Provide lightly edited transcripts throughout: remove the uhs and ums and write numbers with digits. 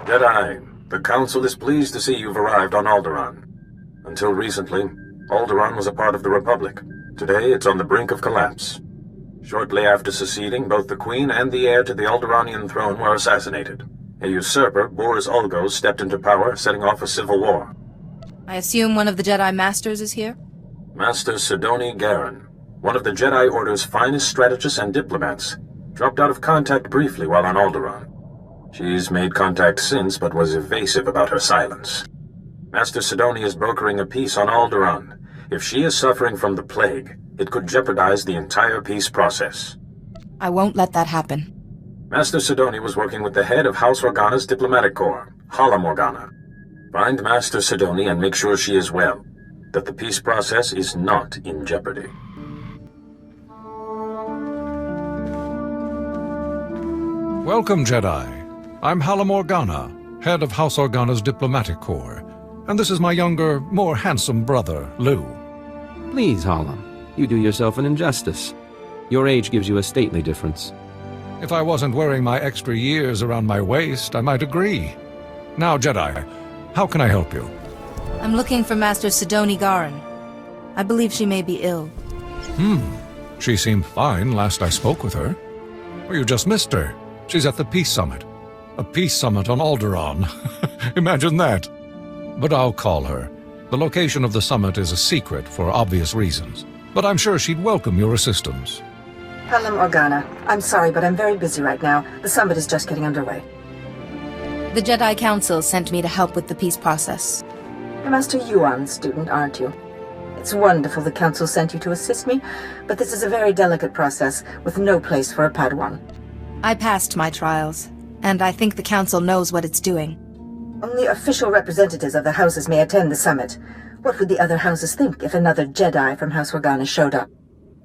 Jedi, the Council is pleased to see you've arrived on Alderaan. Until recently, Alderaan was a part of the Republic. Today, it's on the brink of collapse. Shortly after seceding, both the Queen and the heir to the Alderaanian throne were assassinated. A usurper, Boris Ulgo, stepped into power, setting off a civil war. I assume one of the Jedi Masters is here? Master Sidoni Garen, one of the Jedi Order's finest strategists and diplomats, dropped out of contact briefly while on Alderaan. She's made contact since, but was evasive about her silence. Master Sidoni is brokering a peace on Alderaan. If she is suffering from the plague, it could jeopardize the entire peace process. I won't let that happen. Master Sidoni was working with the head of House Organa's diplomatic corps, Hala Morgana. Find Master Sidoni and make sure she is well, that the peace process is not in jeopardy. Welcome, Jedi. I'm Hala Morgana, head of House Organa's diplomatic corps, and this is my younger, more handsome brother, Lou. Please, Hala, you do yourself an injustice. Your age gives you a stately difference. If I wasn't wearing my extra years around my waist, I might agree. Now, Jedi, how can I help you? I'm looking for Master Sidoni Garen. I believe she may be ill. She seemed fine last I spoke with her. Well, you just missed her. She's at the Peace Summit. A peace summit on Alderaan. Imagine that. But I'll call her. The location of the summit is a secret for obvious reasons. But I'm sure she'd welcome your assistance. Hala Morgana, I'm sorry, but I'm very busy right now. The summit is just getting underway. The Jedi Council sent me to help with the peace process. You're Master Yuan's student, aren't you? It's wonderful the Council sent you to assist me, but this is a very delicate process with no place for a Padawan. I passed my trials, and I think the Council knows what it's doing. Only official representatives of the houses may attend the summit. What would the other houses think if another Jedi from House Organa showed up?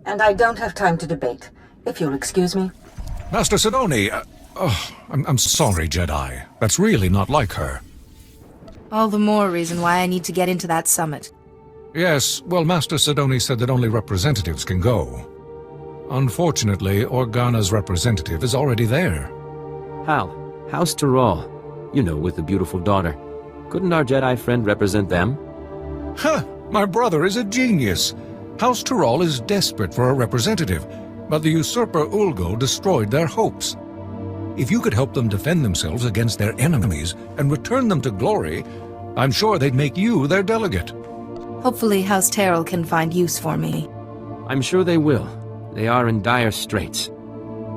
And I don't have time to debate, if you'll excuse me. Master Sidoni, I'm sorry, Jedi. That's really not like her. All the more reason why I need to get into that summit. Yes, well, Master Sidoni said that only representatives can go. Unfortunately, Organa's representative is already there. Hal, House Tyrol. You know, with the beautiful daughter. Couldn't our Jedi friend represent them? Huh! My brother is a genius. House Tyrol is desperate for a representative, but the usurper Ulgo destroyed their hopes. If you could help them defend themselves against their enemies and return them to glory, I'm sure they'd make you their delegate. Hopefully House Tyrol can find use for me. I'm sure they will. They are in dire straits.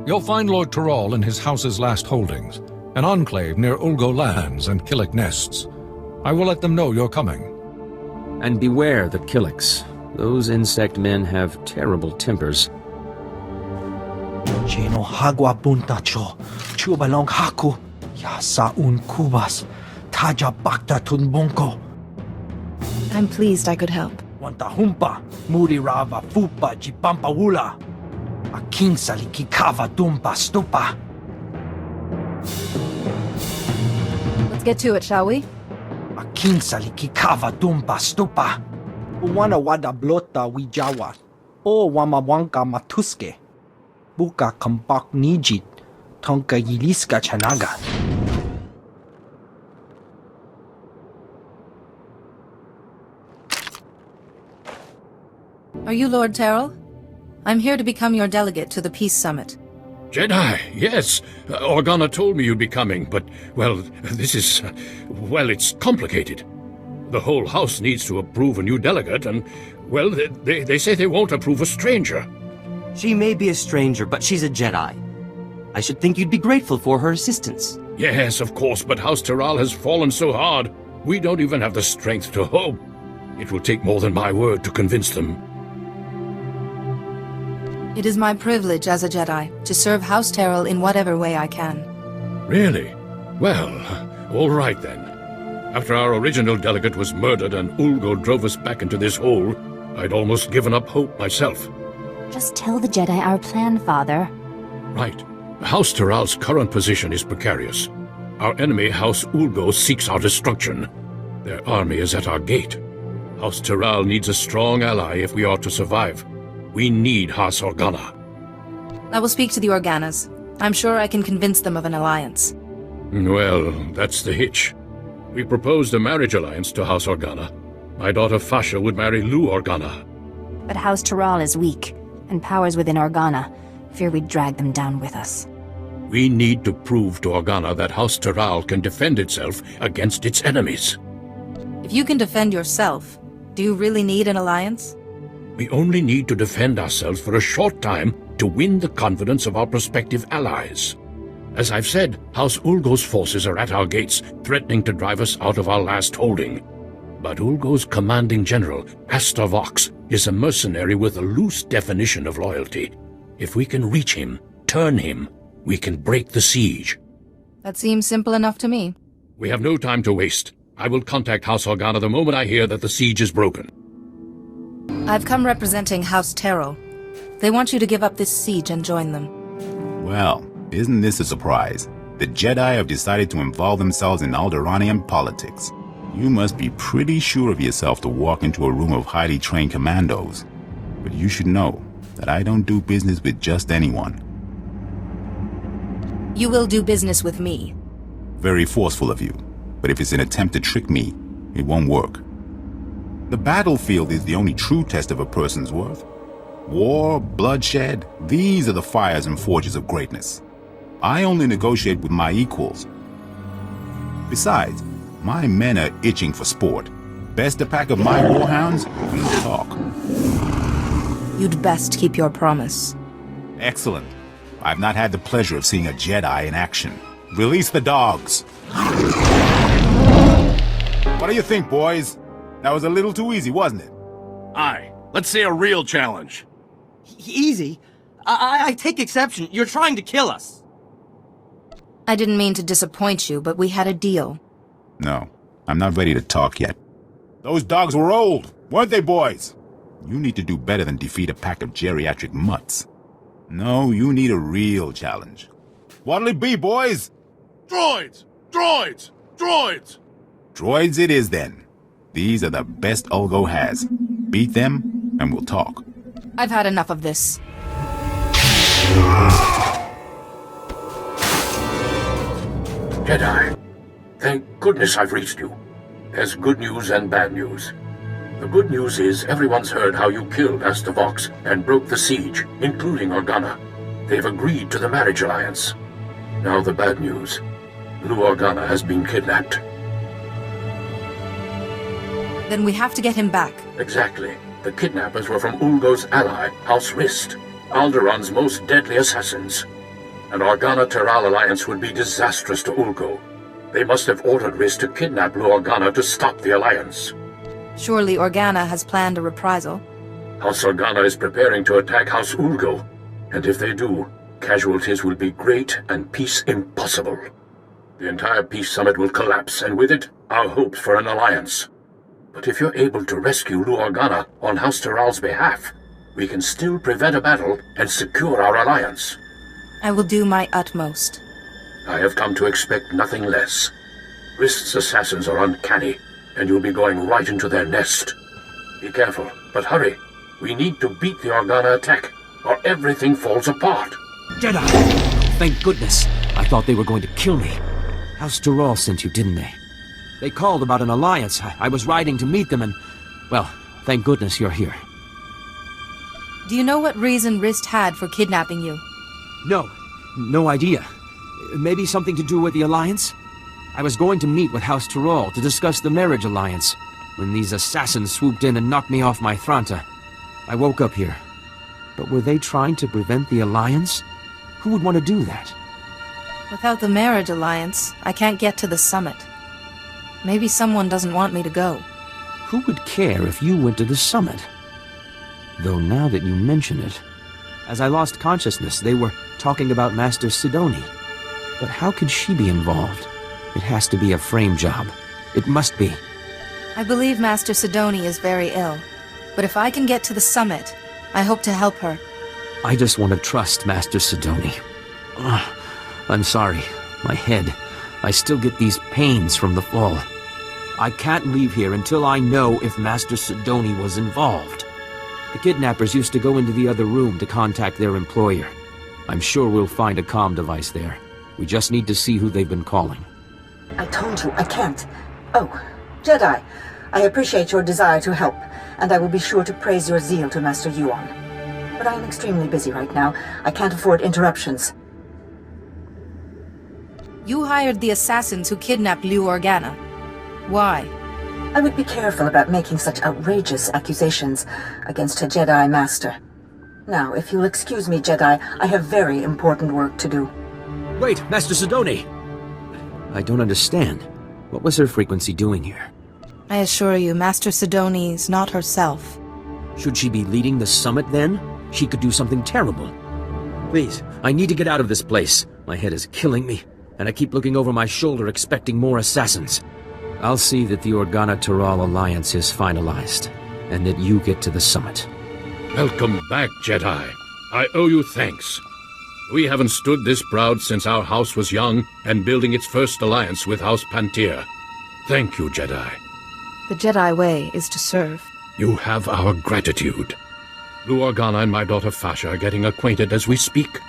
You'll find Lord Tyrol in his house's last holdings, an enclave near Ulgo lands and Killik nests. I will let them know you're coming. And beware the Killiks. Those insect men have terrible tempers. Chino hagwa buntacho, chubalong haku, yasaun kubas, taja bakta tunbonko. I'm pleased I could help. Wantahumpa, muri rava fupa jipampa wula. Aking salikikava dumpa stupa. Let's get to it, shall we? Aking salikikava dumpa stupa. Uwana wada blota wijawa. O wamawanka matuske. Buka kampak nijit. Tonka yiliska chanaga. Are you Lord Tyrol? I'm here to become your delegate to the Peace Summit. Jedi, yes. Organa told me you'd be coming, but, well, this is... well, it's complicated. The whole house needs to approve a new delegate, and, well, they say they won't approve a stranger. She may be a stranger, but she's a Jedi. I should think you'd be grateful for her assistance. Yes, of course, but House Tyrol has fallen so hard, we don't even have the strength to hope. It will take more than my word to convince them. It is my privilege as a Jedi to serve House Tyrol in whatever way I can. Really? Well, all right then. After our original delegate was murdered and Ulgo drove us back into this hole, I'd almost given up hope myself. Just tell the Jedi our plan, Father. Right. House Tyrol's current position is precarious. Our enemy, House Ulgo, seeks our destruction. Their army is at our gate. House Tyrol needs a strong ally if we are to survive. We need House Organa. I will speak to the Organas. I'm sure I can convince them of an alliance. Well, that's the hitch. We proposed a marriage alliance to House Organa. My daughter Fasha would marry Lou Organa. But House Toral is weak, and powers within Organa. Fear we'd drag them down with us. We need to prove to Organa that House Toral can defend itself against its enemies. If you can defend yourself, do you really need an alliance? We only need to defend ourselves for a short time to win the confidence of our prospective allies. As I've said, House Ulgo's forces are at our gates, threatening to drive us out of our last holding. But Ulgo's commanding general, Astor Vox, is a mercenary with a loose definition of loyalty. If we can reach him, turn him, we can break the siege. That seems simple enough to me. We have no time to waste. I will contact House Organa the moment I hear that the siege is broken. I've come representing House Terrell. They want you to give up this siege and join them. Well, isn't this a surprise? The Jedi have decided to involve themselves in Alderaanian politics. You must be pretty sure of yourself to walk into a room of highly trained commandos. But you should know that I don't do business with just anyone. You will do business with me. Very forceful of you. But if it's an attempt to trick me, it won't work. The battlefield is the only true test of a person's worth. War, bloodshed, these are the fires and forges of greatness. I only negotiate with my equals. Besides, my men are itching for sport. Best a pack of my warhounds, we'll talk. You'd best keep your promise. Excellent. I've not had the pleasure of seeing a Jedi in action. Release the dogs. What do you think, boys? That was a little too easy, wasn't it? Aye. Let's see a real challenge. Easy? I take exception. You're trying to kill us. I didn't mean to disappoint you, but we had a deal. No, I'm not ready to talk yet. Those dogs were old, weren't they, boys? You need to do better than defeat a pack of geriatric mutts. No, you need a real challenge. What'll it be, boys? Droids! Droids! Droids! Droids it is, then. These are the best Ulgo has. Beat them, and we'll talk. I've had enough of this. Jedi, thank goodness I've reached you. There's good news and bad news. The good news is everyone's heard how you killed Astor Vox and broke the siege, including Organa. They've agreed to the marriage alliance. Now the bad news. Lou Organa has been kidnapped. Then we have to get him back. Exactly. The kidnappers were from Ulgo's ally, House Rist, Alderaan's most deadly assassins. An Organa-Toral alliance would be disastrous to Ulgo. They must have ordered Rist to kidnap Lou Organa to stop the alliance. Surely Organa has planned a reprisal. House Organa is preparing to attack House Ulgo, and if they do, casualties will be great and peace impossible. The entire peace summit will collapse, and with it, our hopes for an alliance. But if you're able to rescue Lou Organa on House Toral's behalf, we can still prevent a battle and secure our alliance. I will do my utmost. I have come to expect nothing less. Rist's assassins are uncanny, and you'll be going right into their nest. Be careful, but hurry. We need to beat the Organa attack, or everything falls apart. Jedi! Thank goodness. I thought they were going to kill me. House Toral sent you, didn't they? They called about an alliance. I was riding to meet them and... well, thank goodness you're here. Do you know what reason Rist had for kidnapping you? No idea. Maybe something to do with the alliance? I was going to meet with House Toral to discuss the marriage alliance, when these assassins swooped in and knocked me off my Thranta. I woke up here. But were they trying to prevent the alliance? Who would want to do that? Without the marriage alliance, I can't get to the summit. Maybe someone doesn't want me to go. Who would care if you went to the summit? Though now that you mention it, as I lost consciousness, they were talking about Master Sidoni. But how could she be involved? It has to be a frame job. It must be. I believe Master Sidoni is very ill. But if I can get to the summit, I hope to help her. I just want to trust Master Sidoni. I'm sorry. My head. I still get these pains from the fall. I can't leave here until I know if Master Sidoni was involved. The kidnappers used to go into the other room to contact their employer. I'm sure we'll find a comm device there. We just need to see who they've been calling. I told you, I can't. Oh, Jedi, I appreciate your desire to help, and I will be sure to praise your zeal to Master Yuan. But I am extremely busy right now. I can't afford interruptions. You hired the assassins who kidnapped Liu Organa. Why? I would be careful about making such outrageous accusations against a Jedi Master. Now, if you'll excuse me, Jedi, I have very important work to do. Wait, Master Sidoni! I don't understand. What was her frequency doing here? I assure you, Master Sidoni's not herself. Should she be leading the summit, then? She could do something terrible. Please, I need to get out of this place. My head is killing me, and I keep looking over my shoulder expecting more assassins. I'll see that the Organa-Toral alliance is finalized, and that you get to the summit. Welcome back, Jedi. I owe you thanks. We haven't stood this proud since our house was young and building its first alliance with House Pantir. Thank you, Jedi. The Jedi way is to serve. You have our gratitude. Liu Organa and my daughter Fasha are getting acquainted as we speak.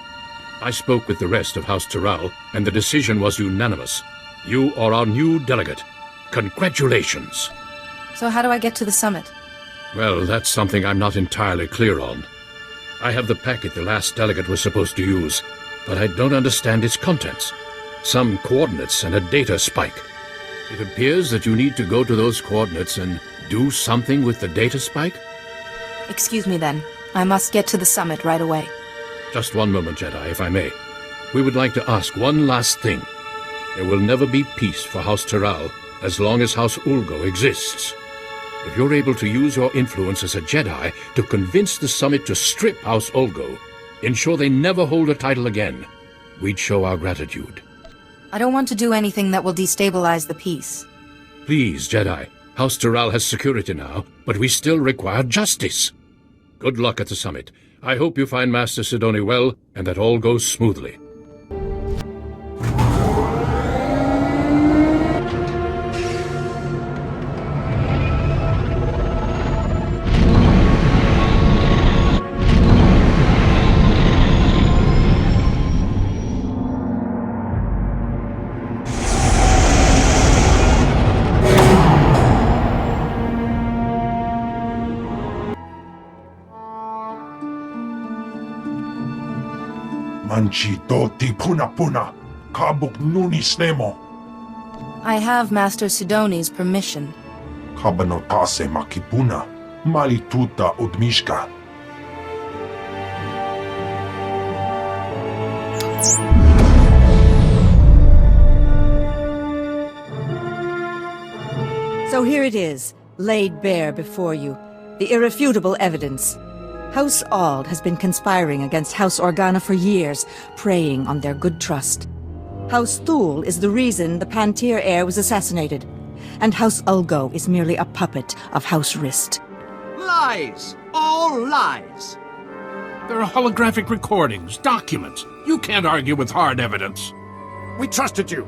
I spoke with the rest of House Toral, and the decision was unanimous. You are our new delegate. Congratulations. So how do I get to the summit? Well, that's something I'm not entirely clear on. I have the packet the last delegate was supposed to use, but I don't understand its contents. Some coordinates and a data spike. It appears that you need to go to those coordinates and do something with the data spike? Excuse me then. I must get to the summit right away. Just one moment, Jedi, if I may. We would like to ask one last thing. There will never be peace for House Toral as long as House Ulgo exists. If you're able to use your influence as a Jedi to convince the summit to strip House Ulgo, ensure they never hold a title again, we'd show our gratitude. I don't want to do anything that will destabilize the peace. Please, Jedi. House Toral has security now, but we still require justice. Good luck at the summit. I hope you find Master Sidoni well, and that all goes smoothly. Manchitoti puna kabuk nuni snemo. I have Master Sidoni's permission. Kabanotase makipuna malituta udmishka. So here it is, laid bare before you, the irrefutable evidence. House Ald has been conspiring against House Organa for years, preying on their good trust. House Thul is the reason the Pantir heir was assassinated, and House Ulgo is merely a puppet of House Rist. Lies! All lies! There are holographic recordings, documents. You can't argue with hard evidence. We trusted you!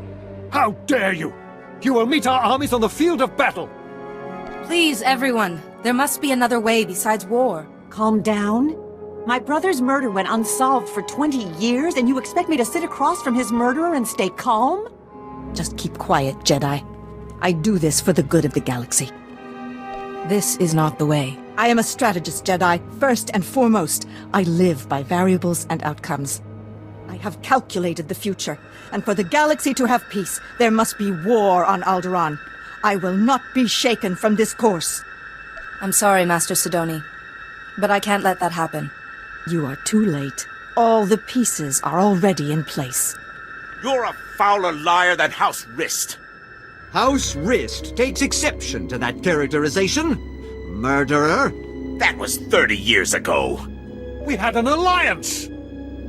How dare you! You will meet our armies on the field of battle! Please, everyone. There must be another way besides war. Calm down. My brother's murder went unsolved for 20 years, and you expect me to sit across from his murderer and stay calm? Just keep quiet, Jedi. I do this for the good of the galaxy. This is not the way. I am a strategist, Jedi, first and foremost. I live by variables and outcomes. I have calculated the future, and for the galaxy to have peace, there must be war on Alderaan. I will not be shaken from this course. I'm sorry, Master Sidoni, but I can't let that happen. You are too late. All the pieces are already in place. You're a fouler liar than House Rist. House Rist takes exception to that characterization. Murderer. That was 30 years ago. We had an alliance.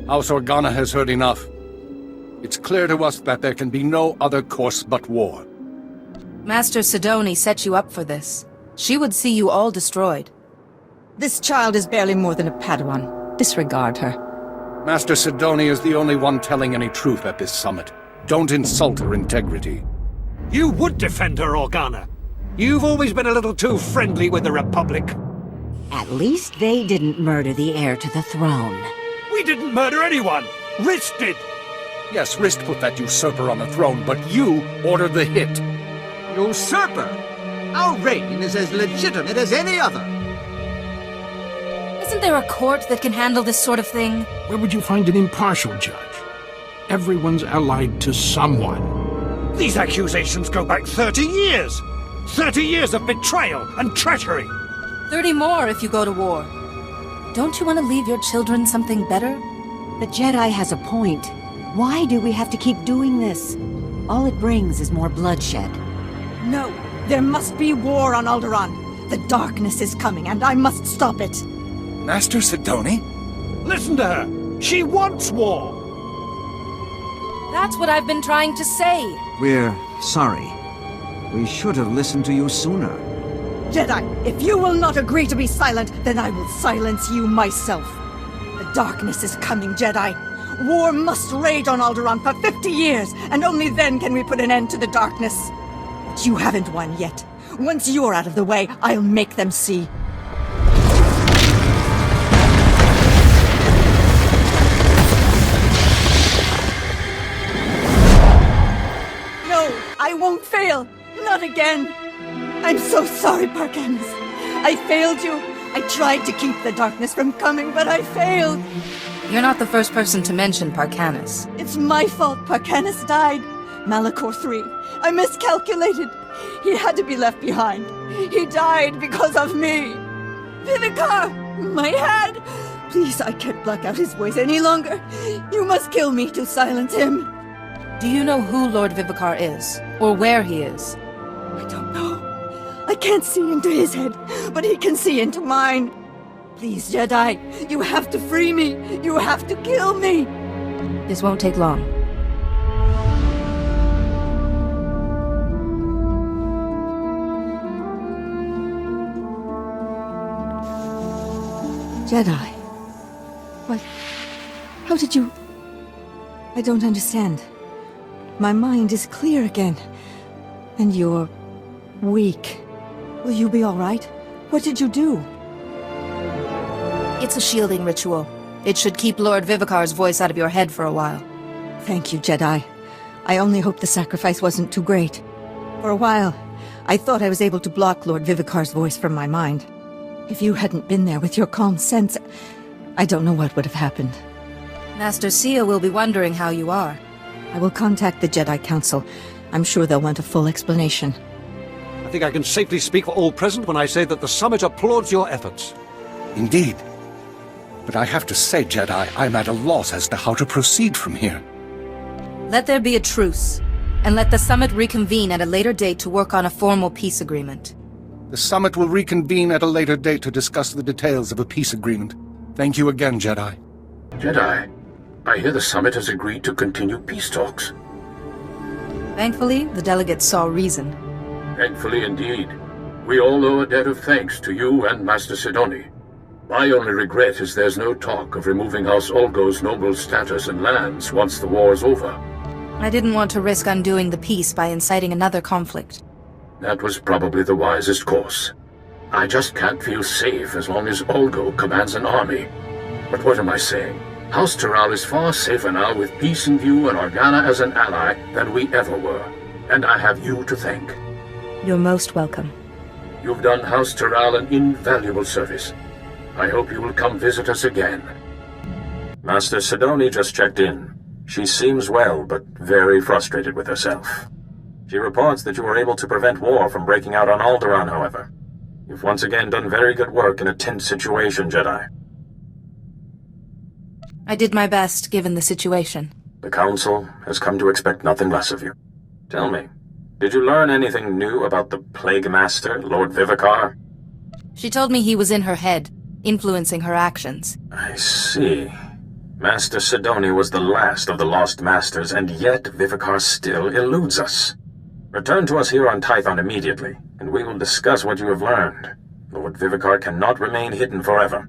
House Organa has heard enough. It's clear to us that there can be no other course but war. Master Sidoni set you up for this. She would see you all destroyed. This child is barely more than a Padawan. Disregard her. Master Sidoni is the only one telling any truth at this summit. Don't insult her integrity. You would defend her, Organa. You've always been a little too friendly with the Republic. At least they didn't murder the heir to the throne. We didn't murder anyone. Rist did. Yes, Rist put that usurper on the throne, but you ordered the hit. Usurper? Our reign is as legitimate as any other. Isn't there a court that can handle this sort of thing? Where would you find an impartial judge? Everyone's allied to someone. These accusations go back 30 years! 30 years of betrayal and treachery! 30 more if you go to war. Don't you want to leave your children something better? The Jedi has a point. Why do we have to keep doing this? All it brings is more bloodshed. No, there must be war on Alderaan. The darkness is coming, and I must stop it. Master Sidoni? Listen to her! She wants war! That's what I've been trying to say. We're sorry. We should have listened to you sooner. Jedi, if you will not agree to be silent, then I will silence you myself. The darkness is coming, Jedi. War must rage on Alderaan for 50 years, and only then can we put an end to the darkness. But you haven't won yet. Once you're out of the way, I'll make them see. No, I won't fail. Not again. I'm so sorry, Parkanis. I failed you. I tried to keep the darkness from coming, but I failed. You're not the first person to mention Parkanis. It's my fault Parkanis died. Malachor III. I miscalculated. He had to be left behind. He died because of me. Vivicar! My head! Please, I can't block out his voice any longer. You must kill me to silence him. Do you know who Lord Vivicar is? Or where he is? I don't know. I can't see into his head, but he can see into mine. Please, Jedi, you have to free me. You have to kill me. This won't take long. Jedi. What? How did you... I don't understand. My mind is clear again. And you're... weak. Will you be all right? What did you do? It's a shielding ritual. It should keep Lord Vivicar's voice out of your head for a while. Thank you, Jedi. I only hope the sacrifice wasn't too great. For a while, I thought I was able to block Lord Vivicar's voice from my mind. If you hadn't been there with your calm sense, I don't know what would have happened. Master Sia will be wondering how you are. I will contact the Jedi Council. I'm sure they'll want a full explanation. I think I can safely speak for all present when I say that the Summit applauds your efforts. Indeed. But I have to say, Jedi, I'm at a loss as to how to proceed from here. Let there be a truce, and let the Summit reconvene at a later date to work on a formal peace agreement. The Summit will reconvene at a later date to discuss the details of a peace agreement. Thank you again, Jedi. Jedi, I hear the Summit has agreed to continue peace talks. Thankfully, the delegates saw reason. Thankfully indeed. We all owe a debt of thanks to you and Master Sidoni. My only regret is there's no talk of removing House Ulgo's noble status and lands once the war's over. I didn't want to risk undoing the peace by inciting another conflict. That was probably the wisest course. I just can't feel safe as long as Ulgo commands an army. But what am I saying? House Taral is far safer now with peace in view and Organa as an ally than we ever were. And I have you to thank. You're most welcome. You've done House Taral an invaluable service. I hope you will come visit us again. Master Sidoni just checked in. She seems well, but very frustrated with herself. She reports that you were able to prevent war from breaking out on Alderaan, however. You've once again done very good work in a tense situation, Jedi. I did my best, given the situation. The Council has come to expect nothing less of you. Tell me, did you learn anything new about the Plague Master, Lord Vivicar? She told me he was in her head, influencing her actions. I see. Master Sidoni was the last of the Lost Masters, and yet Vivicar still eludes us. Return to us here on Tython immediately, and we will discuss what you have learned. Lord Vivicar cannot remain hidden forever.